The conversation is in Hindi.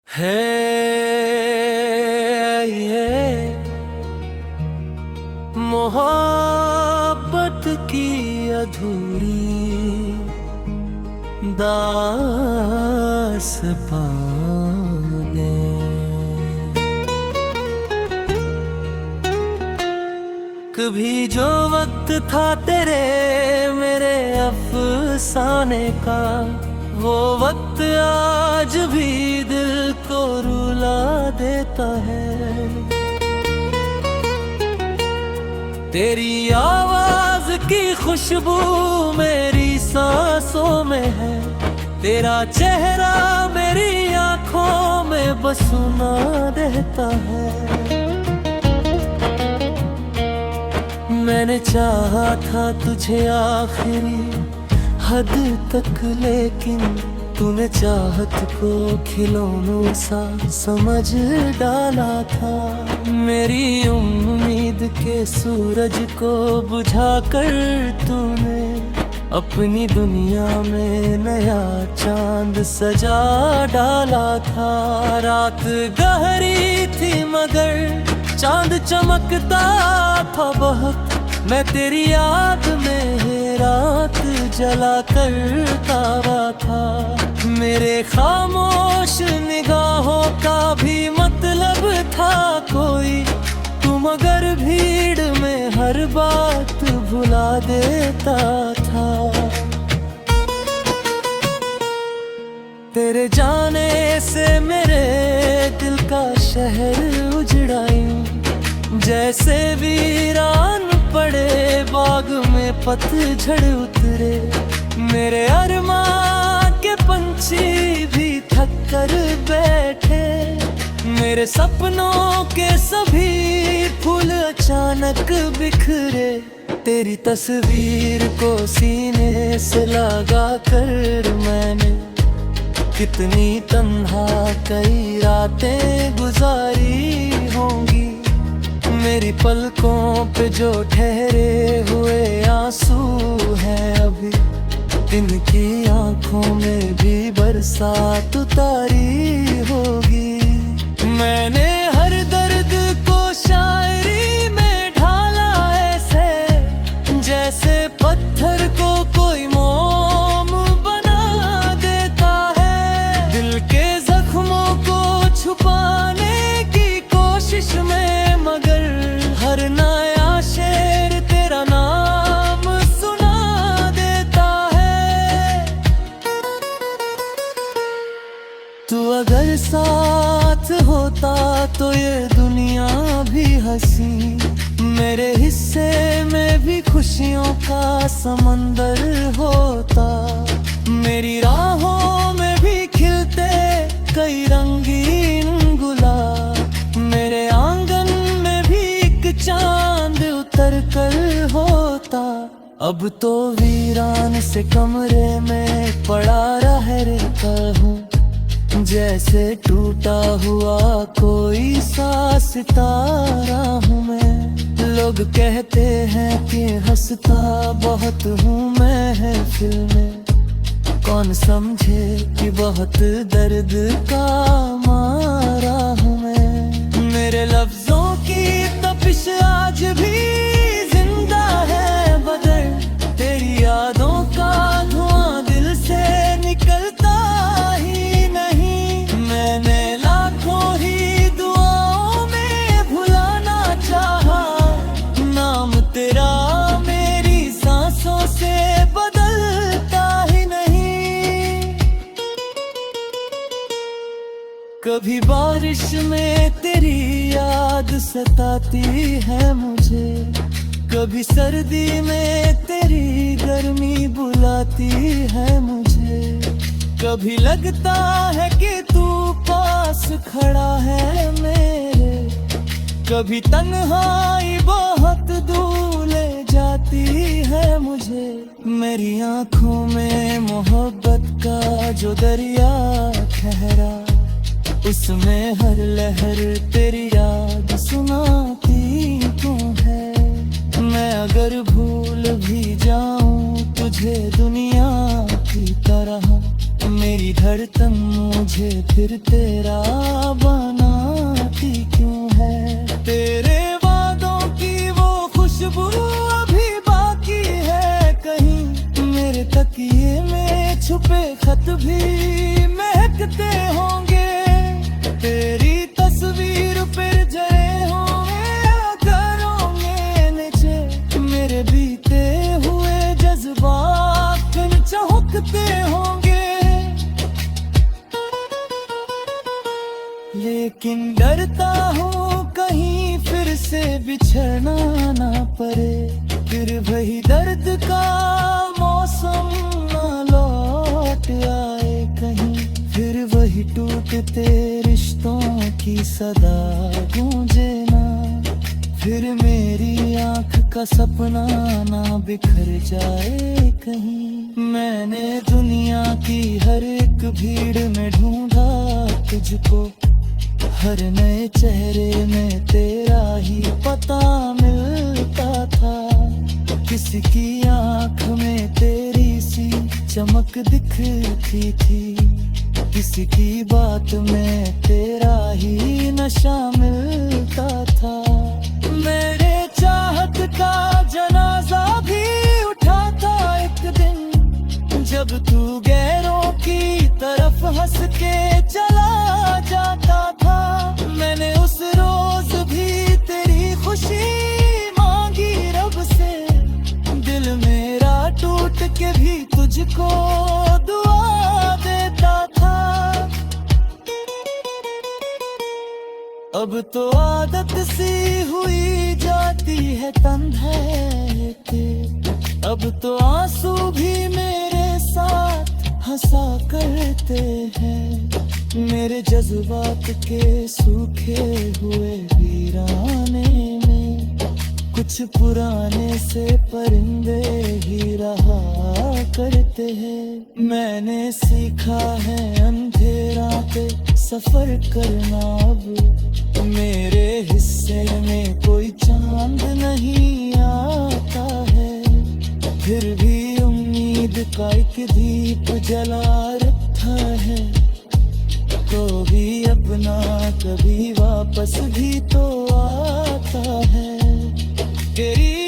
है ये मोहब्बत की अधूरी दास्ताने। कभी जो वक्त था तेरे मेरे अफसाने का, वो वक्त आज भी दिल को रुला देता है। तेरी आवाज की खुशबू मेरी सांसों में है, तेरा चेहरा मेरी आंखों में बस सुना देता है। मैंने चाहा था तुझे आखिरी हद तक, लेकिन तूने चाहत को खिलौनों सा समझ डाला था। मेरी उम्मीद के सूरज को बुझाकर तूने अपनी दुनिया में नया चांद सजा डाला था। रात गहरी थी मगर चांद चमकता था बहुत, मैं तेरी याद में रात जला कर तारा था। मेरे खामोश निगाहों का भी मतलब था कोई, तुम अगर भीड़ में हर बात भुला देता था। तेरे जाने से मेरे दिल का शहर उजड़ा यूं, जैसे वीरान पड़े बाग में पतझड़ उतरे। मेरे अरमान के पंछी भी थक कर बैठे, मेरे सपनों के सभी फूल अचानक बिखरे। तेरी तस्वीर को सीने से लगा कर मैंने कितनी तन्हा कई रातें गुजारी होंगी। मेरी पलकों पे जो ठहरे हुए आंसू हैं अभी, इनकी आंखों में भी बरसात उतारी होगी। मैंने हर दर्द को शायरी में ढाला ऐसे, जैसे पत्थर को कोई मोम बना देता है। दिल के जख्मों को छुपाने की कोशिश में मगर हर नया शेर तेरा नाम सुना देता है। तू अगर साथ होता तो ये दुनिया भी हंसी, मेरे हिस्से में भी खुशियों का समंदर होता। मेरी राहों में भी खिलते कई रंगीन गुलाब, मेरे आंगन में भी एक चांद उतर कर होता। अब तो वीरान से कमरे में पड़ा रहता हूँ, जैसे टूटा हुआ कोई सा सितारा हूँ मैं। लोग कहते हैं कि हंसता बहुत हूँ मैं महफिल में, कौन समझे कि बहुत दर्द का मारा हूँ मैं। मेरे लफ्जों की तपिश आज भी जिंदा है मगर तेरी यादों का धुआं दिल से निकलता ही नहीं। मैंने लाखों ही दुआओं में भुलाना चाहा, नाम तेरा मेरी सांसों से बदलता ही नहीं। कभी बारिश में तेरी याद सताती है मुझे, कभी सर्दी में तेरी गर्मी बुलाती है मुझे। कभी लगता है कि तू पास खड़ा है मेरे, कभी तन्हाई बहुत दूर ले जाती है मुझे। मेरी आंखों में मोहब्बत का जो दरिया ठहरा, उसमें हर लहर तेरी याद सुनाती क्यों है। मैं अगर भूल भी जाऊं तुझे दुनिया की तरह, मेरी धड़कन मुझे फिर तेरा बनाती क्यों है। तेरे वादों की वो खुशबू अभी बाकी है कहीं, मेरे तकिए में छुपे खत भी महकते होंगे। तेरी तस्वीर पर जले होंगे अगर होंगे नीचे, मेरे बीते हुए जज्बात फिर चहकते होंगे। लेकिन डरता हूँ कहीं फिर से बिछड़ना ना पड़े, फिर वही दर्द का मौसम ना लौट आए कहीं, फिर वही टूटते रिश्तों की सदा गूंजे ना, फिर मेरी आंख का सपना ना बिखर जाए कहीं। मैंने दुनिया की हर एक भीड़ में ढूंढा तुझको, हर नए चेहरे में तेरा ही पता मिलता था। किसी की आंख में तेरी सी चमक दिखती थी, किसी की बात में तेरा ही नशा मिलता था। मेरे चाहत का जनाजा भी उठा था एक दिन, जब तू गैरों की तरफ हंस के चला जाता था। मैंने उस रोज भी तेरी खुशी मांगी रब से, दिल मेरा टूट के भी तुझको दुआ देता था। अब तो आदत सी हुई जाती है तन्हाई के, अब तो आंसू भी मेरे साथ हंसा करते हैं। मेरे जज्बात के सूखे हुए वीराने में कुछ पुराने से परिंदे ही रहा करते हैं। मैंने सीखा है अंधेरा पे सफर करना, अब मेरे हिस्से में कोई चांद नहीं आता है, फिर भी उम्मीद का एक दीप जला रखा है। तो भी अपना कभी वापस भी तो आता है। तेरी